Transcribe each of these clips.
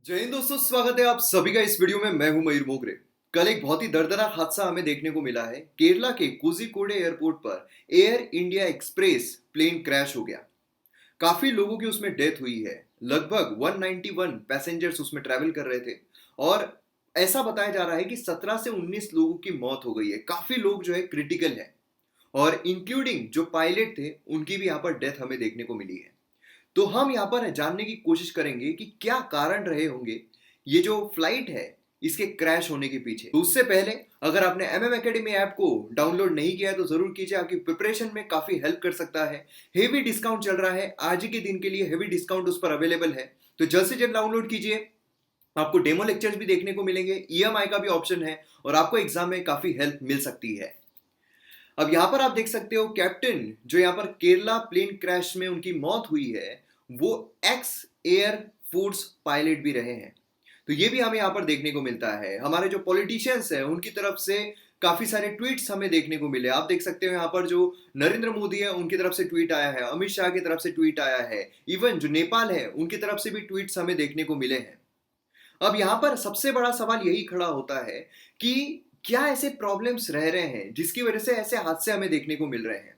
जय हिंद दोस्तों, स्वागत है आप सभी का इस वीडियो में। मैं हूं मयूर मोगरे। कल एक बहुत ही दर्दनाक हादसा हमें देखने को मिला है। केरला के कोझिकोडे एयरपोर्ट पर Air India Express plane crash हो गया। काफी लोगों की उसमें डेथ हुई है। लगभग 191 पैसेंजर्स उसमें ट्रैवल कर रहे थे और ऐसा बताया जा रहा है कि 17 से 19 लोगों की मौत हो गई है। काफी लोग जो है क्रिटिकल है और इंक्लूडिंग जो पायलट थे उनकी भी यहाँ पर डेथ हमें देखने को मिली है। तो हम यहाँ पर जानने की कोशिश करेंगे कि क्या कारण रहे होंगे ये जो फ्लाइट है इसके क्रैश होने के पीछे। तो उससे पहले अगर आपने एमएम एकेडमी ऐप को डाउनलोड नहीं किया है तो जरूर कीजिए, आपकी प्रिपरेशन में काफी हेल्प कर सकता है। हेवी डिस्काउंट चल रहा है, आज ही के दिन के लिए हेवी डिस्काउंट उस पर अवेलेबल है, तो जल्द से जल्द डाउनलोड कीजिए। आपको डेमो लेक्चर्स भी देखने को मिलेंगे, ईएमआई का भी ऑप्शन है और आपको एग्जाम में काफी हेल्प मिल सकती है। अब यहां पर आप देख सकते हो कैप्टन जो यहां पर केरला प्लेन क्रैश में उनकी मौत हुई है वो एक्स एयर फोर्स पायलट भी रहे हैं। तो ये भी हमें यहां पर देखने को मिलता है। हमारे जो पॉलिटिशियंस हैं उनकी तरफ से काफी सारे ट्वीट्स हमें देखने को मिले। आप देख सकते हो यहाँ पर जो नरेंद्र मोदी है उनकी तरफ से ट्वीट आया है, अमित शाह की तरफ से ट्वीट आया है, इवन जो नेपाल है उनकी तरफ से भी ट्वीट्स हमें देखने को मिले हैं। अब यहां पर सबसे बड़ा सवाल यही खड़ा होता है कि क्या ऐसे प्रॉब्लम्स रह रहे हैं जिसकी वजह से ऐसे हादसे हमें देखने को मिल रहे हैं।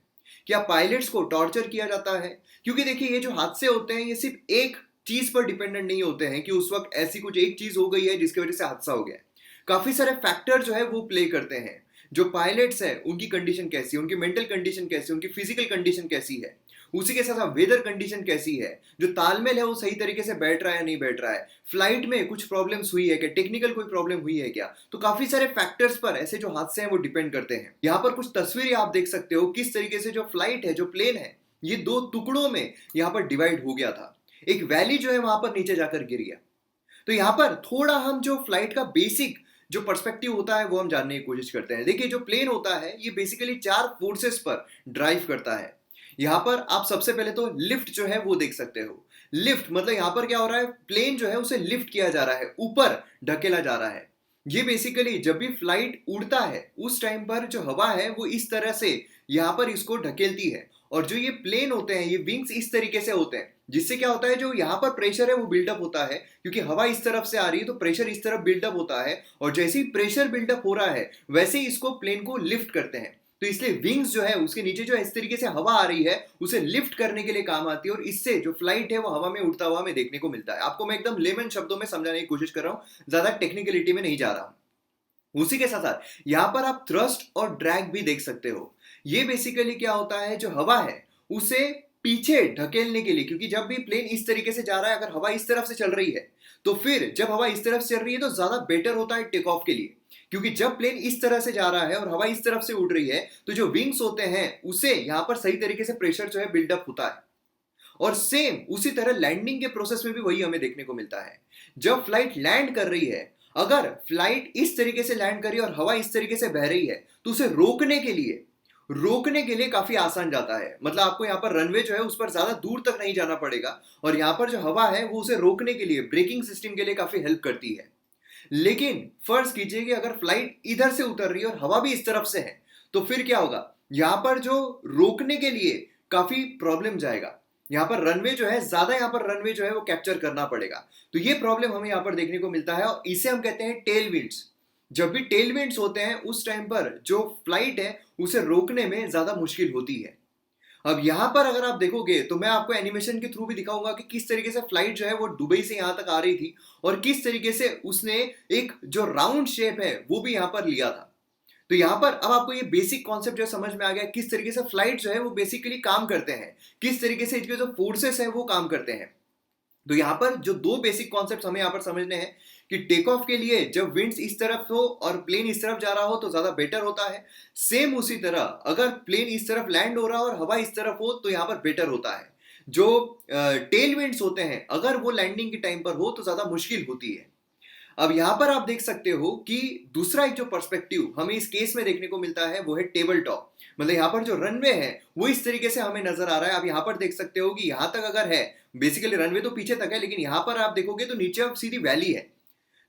क्या पायलट्स को टॉर्चर किया जाता है? क्योंकि देखिए ये जो हादसे होते हैं ये सिर्फ एक चीज पर डिपेंडेंट नहीं होते हैं कि उस वक्त ऐसी कुछ एक चीज हो गई है जिसकी वजह से हादसा हो गया है। काफी सारे फैक्टर जो है वो प्ले करते हैं। जो पायलट्स है उनकी कंडीशन कैसी है, उनकी मेंटल कंडीशन कैसी है, उनकी फिजिकल कंडीशन कैसी है, उसी के साथ साथ वेदर कंडीशन कैसी है, जो तालमेल है वो सही तरीके से बैठ रहा है या नहीं बैठ रहा है, फ्लाइट में कुछ प्रॉब्लम्स हुई है क्या, टेक्निकल कोई प्रॉब्लम हुई है क्या। तो काफी सारे फैक्टर्स पर ऐसे जो हादसे हैं वो डिपेंड करते हैं। यहाँ पर कुछ तस्वीरें आप देख सकते हो किस तरीके से जो फ्लाइट है, जो प्लेन है, ये दो टुकड़ों में यहाँ पर डिवाइड हो गया था। एक वैली जो है वहां पर नीचे जाकर गिर गया। तो यहाँ पर थोड़ा हम जो फ्लाइट का बेसिक जो पर्सपेक्टिव होता है वो हम जानने की कोशिश करते हैं। देखिए जो प्लेन होता है ये बेसिकली चार फोर्सेस पर ड्राइव करता है। यहाँ पर आप सबसे पहले तो लिफ्ट जो है वो देख सकते हो। लिफ्ट मतलब यहाँ पर क्या हो रहा है, प्लेन जो है उसे लिफ्ट किया जा रहा है, ऊपर ढकेला जा रहा है। ये बेसिकली जब भी फ्लाइट उड़ता है उस टाइम पर जो हवा है वो इस तरह से यहाँ पर इसको ढकेलती है। और जो ये प्लेन होते हैं ये विंग्स इस तरीके से होते हैं जिससे क्या होता है, जो यहाँ पर प्रेशर है वो बिल्डअप होता है क्योंकि हवा इस तरफ से आ रही है तो प्रेशर इस तरफ बिल्डअप होता है। और जैसे ही प्रेशर बिल्डअप हो रहा है वैसे ही इसको प्लेन को लिफ्ट करते हैं। तो इसलिए विंग्स जो है उसके नीचे जो इस तरीके से हवा आ रही है उसे लिफ्ट करने के लिए काम आती है और इससे जो फ्लाइट है वो हवा में उड़ता हुआ हमें देखने को मिलता है। आपको मैं एकदम लेमन शब्दों में समझाने की कोशिश कर रहा हूँ, ज्यादा टेक्निकलिटी में नहीं जा रहा हूं। उसी के साथ साथ यहाँ पर आप थ्रस्ट और ड्रैग भी देख सकते हो। ये बेसिकली क्या होता है, जो हवा है उसे पीछे ढकेलने के लिए, क्योंकि जब भी प्लेन इस तरीके से जा रहा है, अगर हवा इस तरफ से चल रही है तो फिर जब हवा इस तरफ से चल रही है तो ज्यादा बेटर होता है टेक ऑफ के लिए। क्योंकि जब प्लेन इस तरह से जा रहा है और हवा इस तरफ से उड़ रही है तो जो विंग्स होते हैं उसे यहां पर सही तरीके से प्रेशर जो है बिल्डअप होता है। और सेम उसी तरह लैंडिंग के प्रोसेस में भी वही हमें देखने को मिलता है। जब फ्लाइट लैंड कर रही है, अगर फ्लाइट इस तरीके से लैंड कर रही है और हवा इस तरीके से बह रही है तो उसे रोकने के लिए काफी आसान जाता है। मतलब आपको यहाँ पर रनवे जो है उस पर ज्यादा दूर तक नहीं जाना पड़ेगा और यहाँ पर जो हवा है वो उसे रोकने के लिए, ब्रेकिंग सिस्टम के लिए काफी हेल्प करती है। लेकिन फर्ज कीजिए कि अगर फ्लाइट इधर से उतर रही है और हवा भी इस तरफ से है तो फिर क्या होगा, यहां पर जो रोकने के लिए काफी प्रॉब्लम जाएगा। यहां पर रनवे जो है ज्यादा, यहां पर रनवे जो है वो कैप्चर करना पड़ेगा। तो ये प्रॉब्लम हमें यहां पर देखने को मिलता है और इसे हम कहते हैं टेल विंड्स। जब भी टेल विंड्स होते हैं उस टाइम पर जो फ्लाइट है उसे रोकने में ज्यादा मुश्किल होती है। अब यहां पर अगर आप देखोगे तो मैं आपको एनिमेशन के थ्रू भी दिखाऊंगा कि किस तरीके से फ्लाइट जो है वो दुबई से यहां तक आ रही थी और किस तरीके से उसने एक जो राउंड शेप है वो भी यहां पर लिया था। तो यहां पर अब आपको ये बेसिक कॉन्सेप्ट जो समझ में आ गया किस तरीके से फ्लाइट जो है वो बेसिकली काम करते हैं, किस तरीके से इसके जो फोर्सेस है वो काम करते हैं। तो यहां पर जो दो बेसिक कॉन्सेप्ट हमें यहां पर समझने हैं कि टेक ऑफ के लिए जब विंड्स इस तरफ हो और प्लेन इस तरफ जा रहा हो तो ज्यादा बेटर होता है। सेम उसी तरह अगर प्लेन इस तरफ लैंड हो रहा हो और हवा इस तरफ हो तो यहां पर बेटर होता है। जो टेल विंड्स होते हैं अगर वो लैंडिंग के टाइम पर हो तो ज्यादा मुश्किल होती है। अब यहां पर आप देख सकते हो कि दूसरा एक जो पर्सपेक्टिव हमें इस केस में देखने को मिलता है वो है टेबल टॉप। मतलब यहाँ पर जो रनवे है वो इस तरीके से हमें नजर आ रहा है। आप यहाँ पर देख सकते हो कि यहाँ तक अगर है, बेसिकली रनवे तो पीछे तक है लेकिन यहाँ पर आप देखोगे तो नीचे अब सीधी वैली है।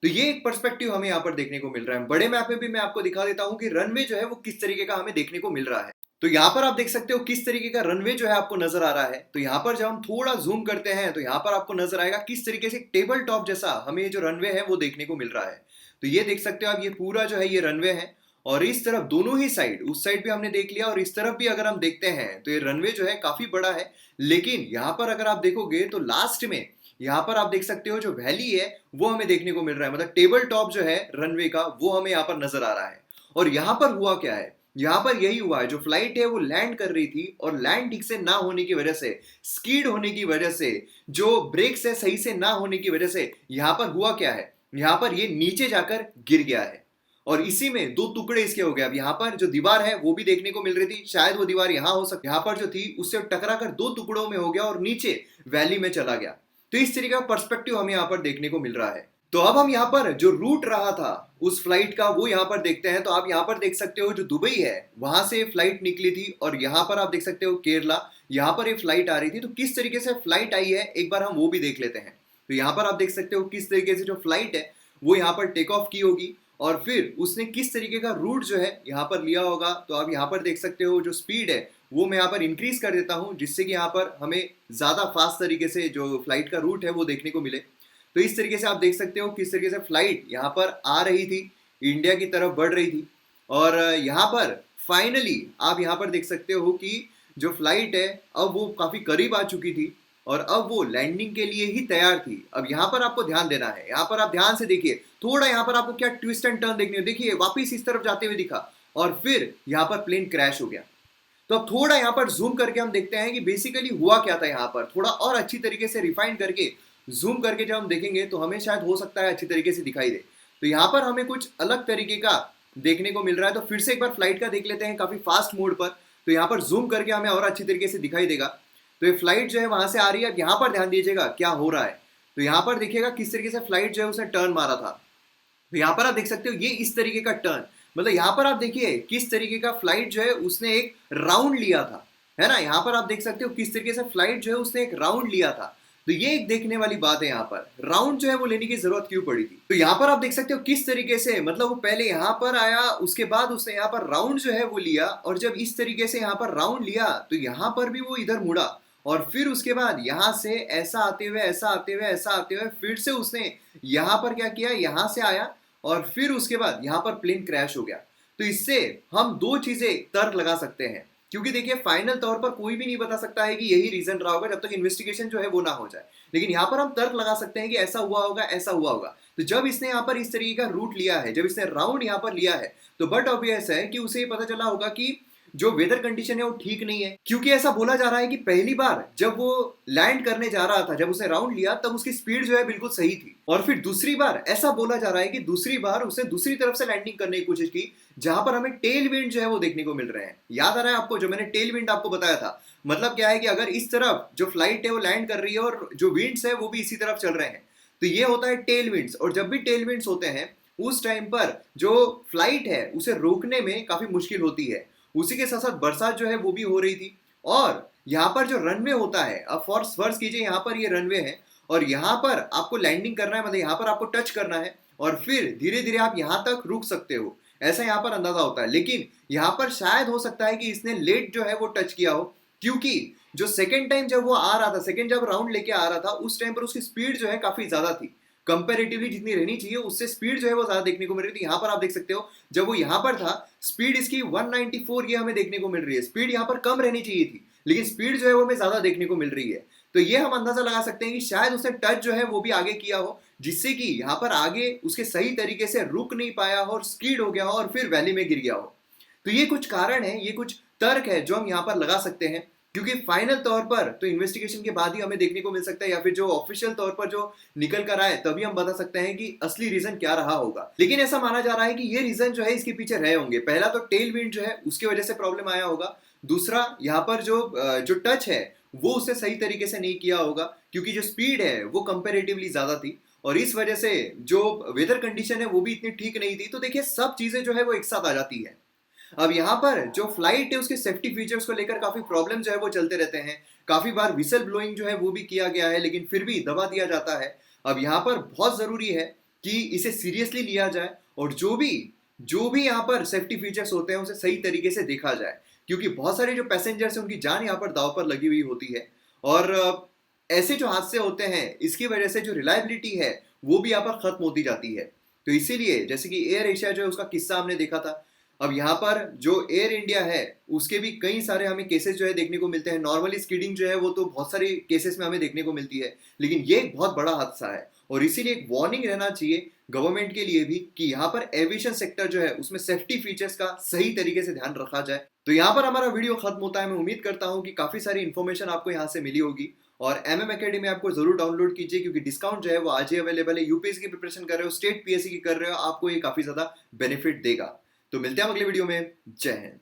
तो ये एक पर्सपेक्टिव हमें यहाँ पर देखने को मिल रहा है। बड़े मैप में भी मैं आपको दिखा देता हूँ कि रनवे जो है वो किस तरीके का हमें देखने को मिल रहा है। तो यहाँ पर आप देख सकते हो किस तरीके का रनवे जो है आपको नजर आ रहा है। तो यहाँ पर जब हम थोड़ा जूम करते हैं तो यहाँ पर आपको नजर आएगा किस तरीके से टेबल टॉप जैसा हमें ये जो रनवे है वो देखने को मिल रहा है। तो ये देख सकते हो आप, ये पूरा जो है ये रनवे है और इस तरफ दोनों ही साइड, उस साइड भी हमने देख लिया और इस तरफ भी अगर हम देखते हैं तो ये रनवे जो है काफी बड़ा है। लेकिन यहाँ पर अगर आप देखोगे तो लास्ट में यहाँ पर आप देख सकते हो जो वैली है वो हमें देखने को मिल रहा है, मतलब टेबल टॉप जो है रनवे का वो हमें यहाँ पर नजर आ रहा है। और यहाँ पर हुआ क्या है, यहाँ पर यही हुआ है, जो फ्लाइट है वो लैंड कर रही थी और लैंड ठीक से ना होने की वजह से, स्कीड होने की वजह से, जो ब्रेक्स है सही से ना होने की वजह से यहाँ पर हुआ क्या है, यहाँ पर ये नीचे जाकर गिर गया है और इसी में दो टुकड़े इसके हो गए। अब यहाँ पर जो दीवार है वो भी देखने को मिल रही थी, शायद वो दीवार यहाँ हो सकती, यहाँ पर जो थी उससे टकरा कर दो टुकड़ों में हो गया और नीचे वैली में चला गया। तो इस तरीके का पर्सपेक्टिव हमें यहाँ पर देखने को मिल रहा है। तो अब हम यहाँ पर जो रूट रहा था उस फ्लाइट का वो यहाँ पर देखते हैं। तो आप यहाँ पर देख सकते हो जो दुबई है वहां से फ्लाइट निकली थी और यहाँ पर आप देख सकते हो केरला, यहाँ पर एक फ्लाइट आ रही थी। तो किस तरीके से फ्लाइट आई है एक बार हम वो भी देख लेते हैं। तो यहाँ पर आप देख सकते हो किस तरीके से जो फ्लाइट है वो यहाँ पर टेक ऑफ की होगी और फिर उसने किस तरीके का रूट जो है यहाँ पर लिया होगा। तो आप यहाँ पर देख सकते हो जो स्पीड है वो मैं यहाँ पर इंक्रीज कर देता हूँ जिससे कि यहाँ पर हमें ज्यादा फास्ट तरीके से जो फ्लाइट का रूट है वो देखने को मिले। तो इस तरीके से आप देख सकते हो किस तरीके से फ्लाइट यहाँ पर आ रही थी, इंडिया की तरफ बढ़ रही थी और यहाँ पर फाइनली आप यहाँ पर देख सकते हो कि जो फ्लाइट है अब वो काफी करीब आ चुकी थी और अब वो लैंडिंग के लिए ही तैयार थी। अब यहाँ पर आपको ध्यान देना है, यहाँ पर आप ध्यान से देखिए, थोड़ा यहाँ पर आपको क्या ट्विस्ट एंड टर्न देखने, देखिए वापिस इस तरफ जाते हुए दिखा और फिर यहाँ पर प्लेन क्रैश हो गया। तो अब थोड़ा यहाँ पर जूम करके हम देखते हैं कि बेसिकली हुआ क्या था। यहाँ पर थोड़ा और अच्छी तरीके से रिफाइन करके जूम करके जब हम देखेंगे तो हमें शायद हो सकता है अच्छी तरीके से दिखाई दे। तो यहाँ पर हमें कुछ अलग तरीके का देखने को मिल रहा है। तो फिर से एक बार फ्लाइट का देख लेते हैं काफी फास्ट मोड पर। तो यहाँ पर जूम करके हमें और अच्छी तरीके से दिखाई देगा। तो ये फ्लाइट जो है वहां से आ रही है। अब यहाँ पर ध्यान दीजिएगा क्या हो रहा है। तो यहाँ पर देखिएगा किस तरीके से फ्लाइट जो है उसने टर्न मारा था। तो यहाँ पर आप देख सकते हो ये इस तरीके का टर्न, मतलब यहाँ पर आप देखिए किस तरीके का फ्लाइट जो है उसने एक राउंड लिया था, है ना। यहाँ पर आप देख सकते हो किस तरीके से फ्लाइट जो है उसने एक राउंड लिया था। तो ये एक देखने वाली बात है, यहाँ पर राउंड जो है वो लेने की जरूरत क्यों पड़ी थी। तो यहाँ पर आप देख सकते हो किस तरीके से, मतलब वो पहले यहाँ पर आया उसके बाद उसने यहाँ पर राउंड जो है वो लिया और जब इस तरीके से यहाँ पर राउंड लिया तो यहाँ पर भी वो इधर मुड़ा और फिर उसके बाद यहाँ से ऐसा आते हुए ऐसा आते हुए ऐसा आते हुए फिर से उसने यहाँ पर क्या किया, यहाँ से आया और फिर उसके बाद यहाँ पर प्लेन क्रैश हो गया। तो इससे हम दो चीजें तर्क लगा सकते हैं, क्योंकि देखिए फाइनल तौर पर कोई भी नहीं बता सकता है कि यही रीजन रहा होगा जब तक इन्वेस्टिगेशन जो है वो ना हो जाए। लेकिन यहाँ पर हम तर्क लगा सकते हैं कि ऐसा हुआ होगा, ऐसा हुआ होगा। तो जब इसने यहाँ पर इस तरीके का रूट लिया है, जब इसने राउंड यहाँ पर लिया है, तो बट ऑब्वियस है कि उसे पता चला होगा कि जो वेदर कंडीशन है वो ठीक नहीं है। क्योंकि ऐसा बोला जा रहा है कि पहली बार जब वो लैंड करने जा रहा था, जब उसने राउंड लिया तब उसकी स्पीड जो है बिल्कुल सही थी और फिर दूसरी बार ऐसा बोला जा रहा है कि दूसरी बार उसने दूसरी तरफ से लैंडिंग करने की कोशिश की जहां पर हमें टेल विंड जो है वो देखने को मिल रहे हैं। याद आ रहा है आपको जो मैंने टेल विंड आपको बताया था, मतलब क्या है कि अगर इस तरफ जो फ्लाइट है वो लैंड कर रही है और जो विंड्स है वो भी इसी तरफ चल रहे हैं तो ये होता है टेल विंड्स। और जब भी टेल विंड्स होते हैं उस टाइम पर जो फ्लाइट है उसे रोकने में काफी मुश्किल होती है। उसी के साथ साथ बरसात जो है वो भी हो रही थी और यहाँ पर जो रनवे होता है, अब फर्ज कीजिए यहाँ पर ये रनवे है और यहाँ पर आपको लैंडिंग करना है, मतलब यहाँ पर आपको टच करना है और फिर धीरे धीरे आप यहाँ तक रुक सकते हो, ऐसा यहाँ पर अंदाजा होता है। लेकिन यहाँ पर शायद हो सकता है कि इसने लेट जो है वो टच किया हो, क्योंकि जो सेकेंड टाइम जब वो आ रहा था, सेकेंड जब राउंड लेके आ रहा था उस टाइम पर उसकी स्पीड जो है काफी ज्यादा थी, कंपैरेटिवली जितनी रहनी चाहिए उससे स्पीड जो है वो ज्यादा देखने को मिल रही थी। यहाँ पर आप देख सकते हो जब वो यहाँ पर था स्पीड इसकी 194 ये हमें देखने को मिल रही है। स्पीड यहाँ पर कम रहनी चाहिए थी लेकिन स्पीड जो है वो हमें ज्यादा देखने को मिल रही है। तो ये हम अंदाजा लगा सकते हैं कि शायद उसने टच जो है वो भी आगे किया हो, जिससे कि यहाँ पर आगे उसके सही तरीके से रुक नहीं पाया हो और स्कीड हो गया हो और फिर वैली में गिर गया हो। तो ये कुछ कारण है, ये कुछ तर्क है जो हम यहाँ पर लगा सकते हैं, क्योंकि फाइनल तौर पर तो इन्वेस्टिगेशन के बाद ही हमें देखने को मिल सकता है या फिर जो ऑफिशियल तौर पर जो निकल कर आए तभी हम बता सकते हैं कि असली रीजन क्या रहा होगा। लेकिन ऐसा माना जा रहा है कि ये रीजन जो है इसके पीछे रहे होंगे। पहला तो टेल विंड जो है उसकी वजह से प्रॉब्लम आया होगा, दूसरा यहाँ पर जो टच है वो उससे सही तरीके से नहीं किया होगा क्योंकि जो स्पीड है वो कंपेरेटिवली ज्यादा थी और इस वजह से जो वेदर कंडीशन है वो भी इतनी ठीक नहीं थी। तो देखिए सब चीजें जो है वो एक साथ आ जाती है। अब यहाँ पर जो फ्लाइट है उसके सेफ्टी फीचर्स को लेकर काफी प्रॉब्लम जो है वो चलते रहते हैं। काफी बार विसल ब्लोइंग जो है वो भी किया गया है लेकिन फिर भी दबा दिया जाता है। अब यहाँ पर बहुत जरूरी है कि इसे सीरियसली लिया जाए और जो भी यहाँ पर सेफ्टी फीचर्स होते हैं उसे सही तरीके से देखा जाए, क्योंकि बहुत सारे जो पैसेंजर्स हैं उनकी जान यहाँ पर दांव पर लगी हुई होती है। और ऐसे जो हादसे होते हैं इसकी वजह से जो रिलायबिलिटी है वो भी यहाँ पर खत्म होती जाती है। तो इसीलिए जैसे कि एयर एशिया जो है उसका किस्सा हमने देखा था, अब यहाँ पर जो एयर इंडिया है उसके भी कई सारे हमें केसेस जो है देखने को मिलते हैं। नॉर्मली स्किडिंग जो है वो तो बहुत सारे केसेस में हमें देखने को मिलती है, लेकिन ये एक बहुत बड़ा हादसा है। और इसीलिए एक वार्निंग रहना चाहिए गवर्नमेंट के लिए भी कि यहाँ पर एविएशन सेक्टर जो है उसमें सेफ्टी फीचर्स का सही तरीके से ध्यान रखा जाए। तो यहाँ पर हमारा वीडियो खत्म होता है। मैं उम्मीद करता हूँ कि काफी सारी इन्फॉर्मेशन आपको यहाँ से मिली होगी। और एमएम एकेडमी आपको जरूर डाउनलोड कीजिए, क्योंकि डिस्काउंट जो है वो आज ही अवेलेबल है। यूपीएससी की प्रिपरेशन कर रहे हो, स्टेट पीएससी की कर रहे हो, आपको ये काफी ज्यादा बेनिफिट देगा। तो मिलते हैं अगले वीडियो में। जय हिंद।